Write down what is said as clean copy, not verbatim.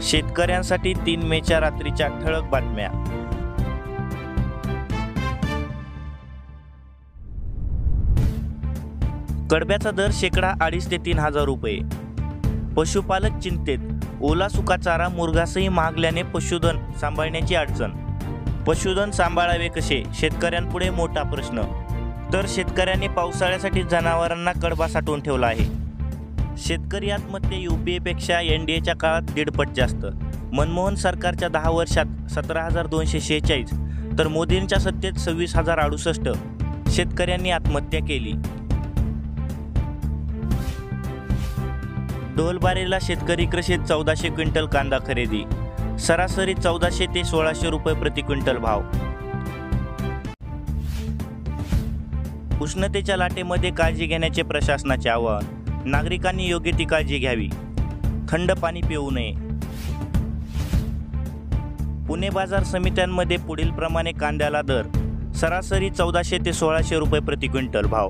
शेतकऱ्यांसाठी 3 मेच्या रात्रीच्या ठळक बातम्या. कडब्याचा दर (2.5 ते 3,000 रुपये). पशुपालक चिंतेत. ओला सुका चारा मुरघासही महागल्याने पशुधन सांभाळण्याची अडचण. पशुधन सांभाळावे कसे, शेतकऱ्यांपुढे मोठा प्रश्न. तर शेतकऱ्यांनी पावसाळ्यासाठी जनावरांना कडबा साठवून ठेवला आहे. शेतकरी आत्महत्या UPAपेक्षा NDAच्या काळात 1.5 पट जास्त. मनमोहन सरकारच्या 10 वर्षात 17,246 तर मोदींच्या सत्तेत 26,068 शेतकऱ्यांनी आत्महत्या केली. ढोलबारीला शेतकरी कृषीत 1400 क्विंटल कांदा खरेदी. सरासरी 1400 ते 1600 रुपये प्रति क्विंटल भाव. उष्णतेच्या लाटेमध्ये काळजी घेण्याचे प्रशासनाचे आवाहन. नागरिकांनी योग्य ती काळजी घ्यावी. थंड पाणी पिऊ नये. पुणे बाजार समित्यांमध्ये पुढील प्रमाणे कांद्याला दर. सरासरी 1400 ते 1600 रुपये प्रति क्विंटल भाव.